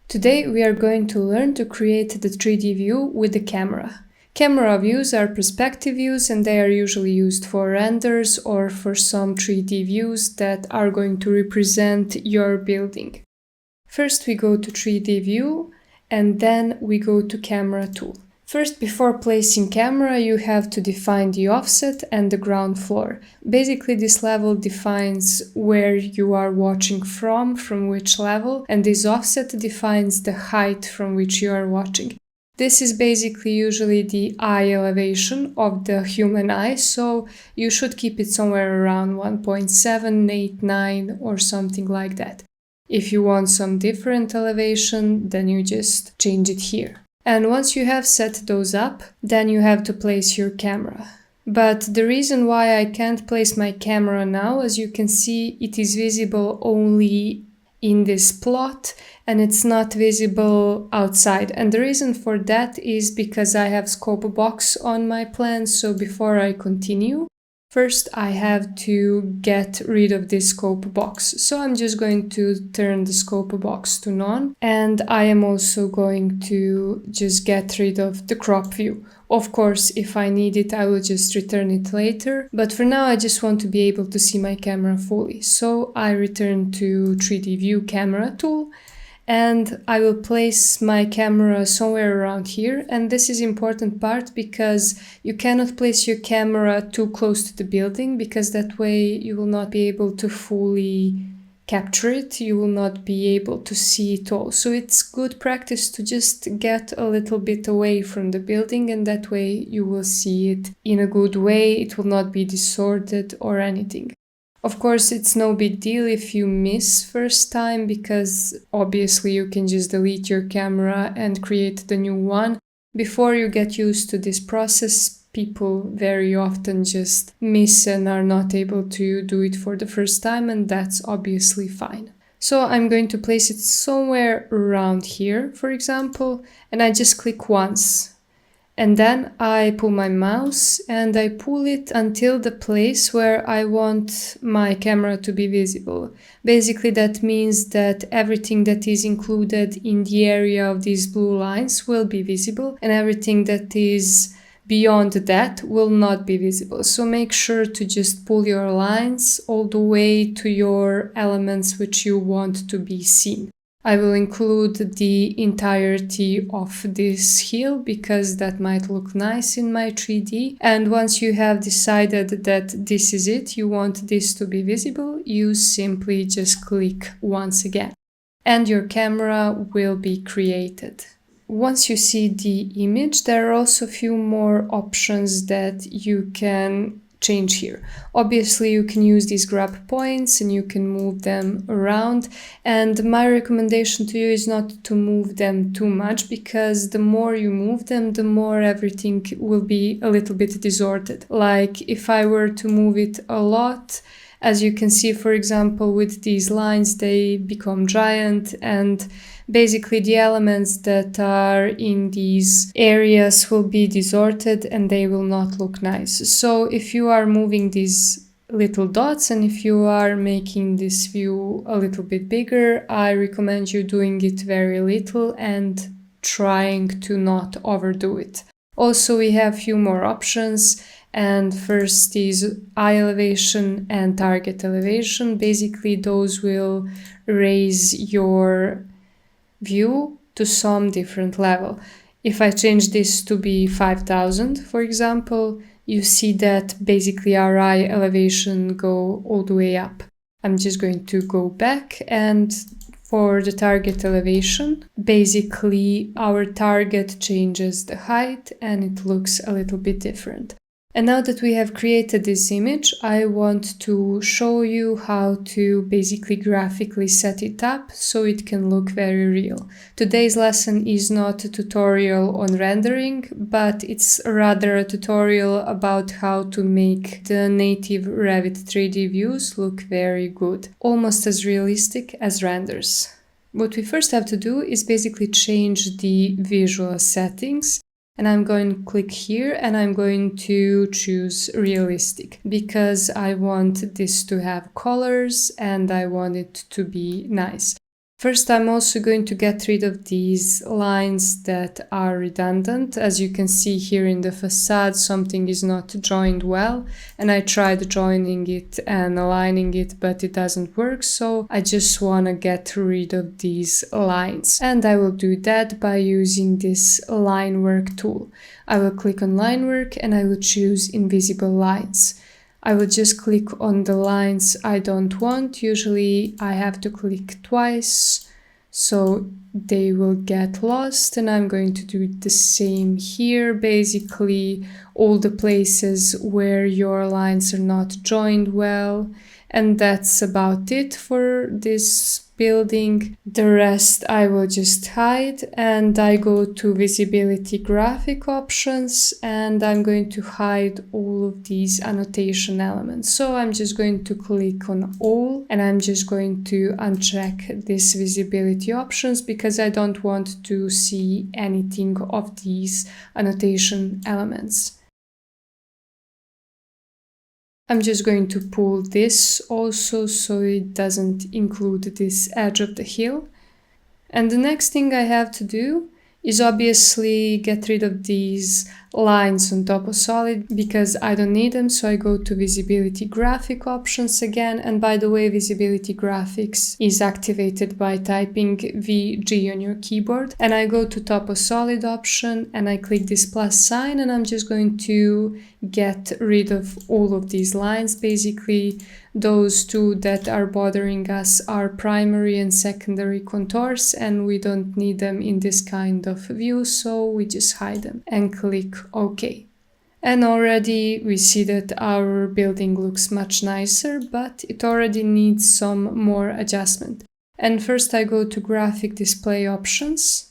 Today we are going to learn to create the 3D view with the camera. Camera views are perspective views and they are usually used for renders or for some 3D views that are going to represent your building. First we go to 3D view and then we go to camera tool. First, before placing camera, you have to define the offset and the ground floor. Basically, this level defines where you are watching from which level, and this offset defines the height from which you are watching. This is basically usually the eye elevation of the human eye, so you should keep it somewhere around 1.789 or something like that. If you want some different elevation, then you just change it here. And once you have set those up, then you have to place your camera. But the reason why I can't place my camera now, as you can see, it is visible only in this plot and it's not visible outside. And the reason for that is because I have scope box on my plan. So before I continue, first I have to get rid of this scope box. So I'm just going to turn the scope box to none. And I am also going to just get rid of the crop view. Of course, if I need it, I will just return it later. But for now, I just want to be able to see my camera fully. So I return to 3D view camera tool. And I will place my camera somewhere around here. And this is important part because you cannot place your camera too close to the building because that way you will not be able to fully capture it. You will not be able to see it all. So it's good practice to just get a little bit away from the building and that way you will see it in a good way. It will not be distorted or anything. Of course, it's no big deal if you miss first time because obviously you can just delete your camera and create the new one. Before you get used to this process, people very often just miss and are not able to do it for the first time, and that's obviously fine. So I'm going to place it somewhere around here, for example, and I just click once. And then I pull my mouse and I pull it until the place where I want my camera to be visible. Basically, that means that everything that is included in the area of these blue lines will be visible and everything that is beyond that will not be visible. So make sure to just pull your lines all the way to your elements which you want to be seen. I will include the entirety of this hill because that might look nice in my 3D. And once you have decided that this is it, you want this to be visible, you simply just click once again. And your camera will be created. Once you see the image, there are also a few more options that you can change here. Obviously, you can use these grab points and you can move them around. And my recommendation to you is not to move them too much because the more you move them, the more everything will be a little bit distorted. Like if I were to move it a lot, as you can see, for example, with these lines, they become giant and basically the elements that are in these areas will be distorted and they will not look nice. So if you are moving these little dots and if you are making this view a little bit bigger, I recommend you doing it very little and trying to not overdo it. Also, we have a few more options. And first is eye elevation and target elevation. Basically, those will raise your view to some different level. If I change this to be 5000, for example, you see that basically our eye elevation go all the way up. I'm just going to go back and for the target elevation, basically our target changes the height and it looks a little bit different. And now that we have created this image, I want to show you how to basically graphically set it up so it can look very real. Today's lesson is not a tutorial on rendering, but it's rather a tutorial about how to make the native Revit 3D views look very good, almost as realistic as renders. What we first have to do is basically change the visual settings. And I'm going to click here and I'm going to choose realistic because I want this to have colors and I want it to be nice. First, I'm also going to get rid of these lines that are redundant. As you can see here in the facade, something is not joined well, and I tried joining it and aligning it, but it doesn't work, so I just want to get rid of these lines. And I will do that by using this line work tool. I will click on line work and I will choose invisible lines. I will just click on the lines I don't want. Usually I have to click twice, so they will get lost, and I'm going to do the same here. Basically, all the places where your lines are not joined well, and that's about it for this building. The rest I will just hide, and I go to visibility graphic options, and I'm going to hide all of these annotation elements. So I'm just going to click on all, and I'm just going to uncheck this visibility options because I don't want to see anything of these annotation elements. I'm just going to pull this also so it doesn't include this edge of the hill. And the next thing I have to do is obviously get rid of these lines on top of solid because I don't need them. So I go to visibility graphic options again. And by the way, visibility graphics is activated by typing VG on your keyboard. And I go to top of solid option and I click this plus sign, and I'm just going to get rid of all of these lines. Basically, those two that are bothering us are primary and secondary contours, and we don't need them in this kind of view, so we just hide them and click OK. And already we see that our building looks much nicer, but it already needs some more adjustment. And first I go to graphic display options,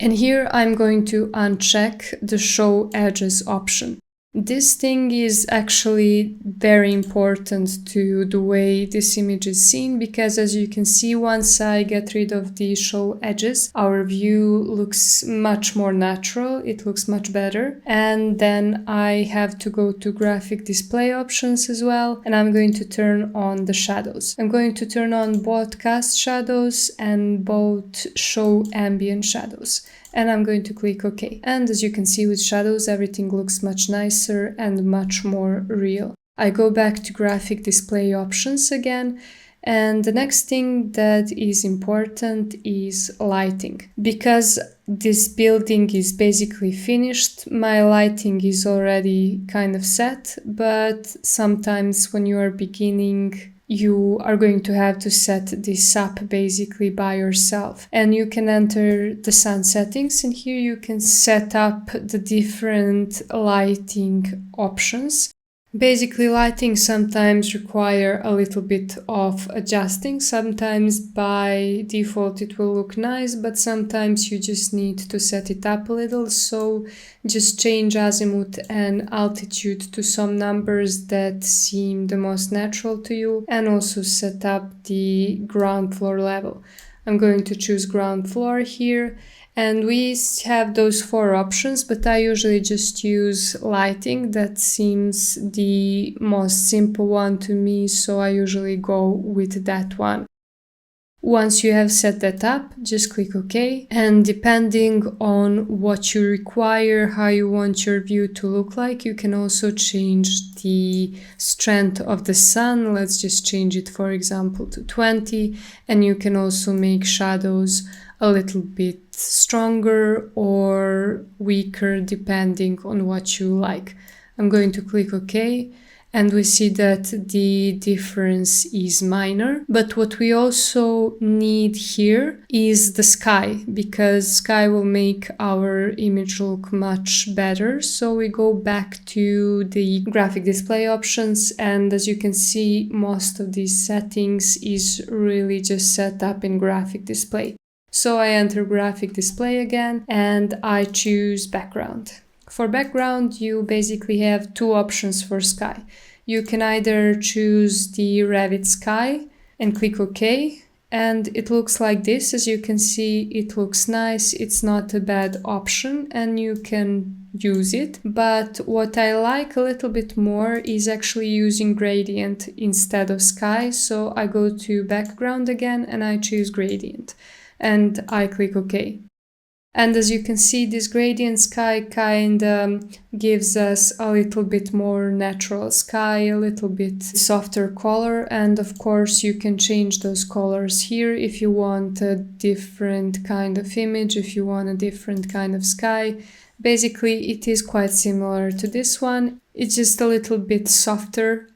and here I'm going to uncheck the show edges option. This thing is actually very important to the way this image is seen because, as you can see, once I get rid of the show edges, our view looks much more natural, it looks much better. And then I have to go to graphic display options as well, and I'm going to turn on the shadows. I'm going to turn on both cast shadows and both show ambient shadows. And I'm going to click OK. And as you can see with shadows, everything looks much nicer and much more real. I go back to graphic display options again. And the next thing that is important is lighting. Because this building is basically finished, my lighting is already kind of set, but sometimes when you are beginning, you are going to have to set this up basically by yourself. And you can enter the sun settings, and here you can set up the different lighting options. Basically, lighting sometimes require a little bit of adjusting. Sometimes by default it will look nice, but sometimes you just need to set it up a little. So just change azimuth and altitude to some numbers that seem the most natural to you, and also set up the ground floor level. I'm going to choose ground floor here. And we have those 4 options, but I usually just use lighting. That seems the most simple one to me, so I usually go with that one. Once you have set that up, just click OK. And depending on what you require, how you want your view to look like, you can also change the strength of the sun. Let's just change it, for example, to 20. And you can also make shadows a little bit stronger or weaker depending on what you like. I'm going to click OK, and we see that the difference is minor. But what we also need here is the sky, because sky will make our image look much better. So we go back to the graphic display options, and as you can see, most of these settings is really just set up in graphic display. So I enter graphic display again and I choose background. For background, you basically have 2 options for sky. You can either choose the Revit sky and click OK, and it looks like this. As you can see, it looks nice. It's not a bad option, and you can use it, but what I like a little bit more is actually using gradient instead of sky. So I go to background again and I choose gradient and I click OK. And as you can see, this gradient sky kind of gives us a little bit more natural sky, a little bit softer color. And of course, you can change those colors here if you want a different kind of image, if you want a different kind of sky. Basically, it is quite similar to this one. It's just a little bit softer,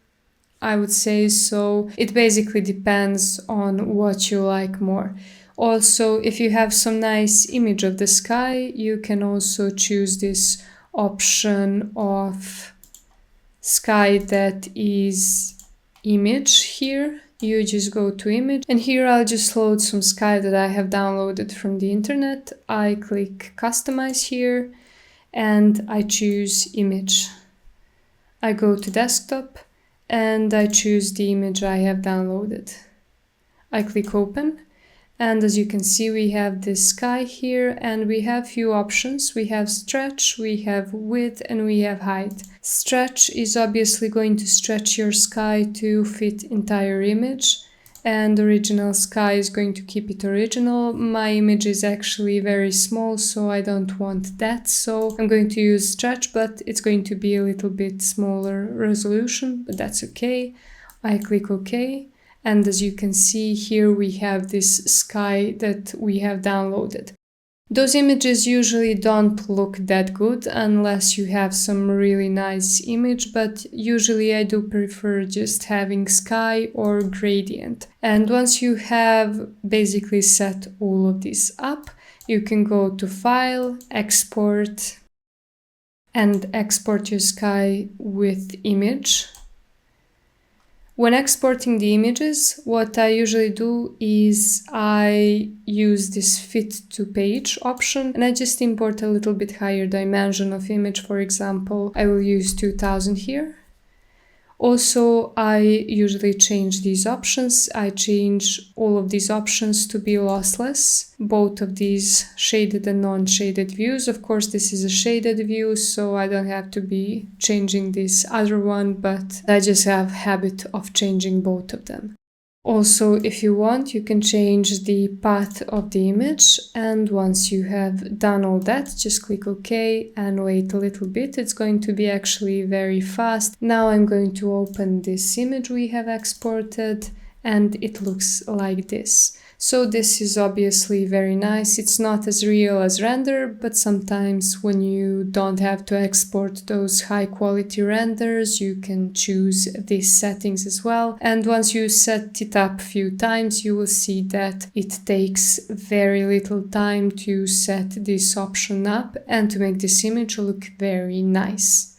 I would say. So it basically depends on what you like more. Also, if you have some nice image of the sky, you can also choose this option of sky that is image here. You just go to image and here I'll just load some sky that I have downloaded from the internet. I click customize here and I choose image. I go to desktop and I choose the image I have downloaded. I click open. And as you can see, we have this sky here and we have few options. We have stretch, we have width, and we have height. Stretch is obviously going to stretch your sky to fit entire image, and original sky is going to keep it original. My image is actually very small, so I don't want that. So I'm going to use stretch, but it's going to be a little bit smaller resolution, but that's okay. I click OK. And as you can see here, we have this sky that we have downloaded. Those images usually don't look that good unless you have some really nice image, but usually I do prefer just having sky or gradient. And once you have basically set all of this up, you can go to File, Export, and export your sky with image. When exporting the images, what I usually do is I use this fit to page option and I just import a little bit higher dimension of image. For example, I will use 2000 here. Also, I usually change these options. I change all of these options to be lossless, both of these shaded and non-shaded views. Of course, this is a shaded view, so I don't have to be changing this other one, but I just have habit of changing both of them. Also, if you want, you can change the path of the image, and once you have done all that, just click OK and wait a little bit. It's going to be actually very fast. Now I'm going to open this image we have exported, and it looks like this. So this is obviously very nice. It's not as real as render, but sometimes when you don't have to export those high quality renders, you can choose these settings as well. And once you set it up a few times, you will see that it takes very little time to set this option up and to make this image look very nice.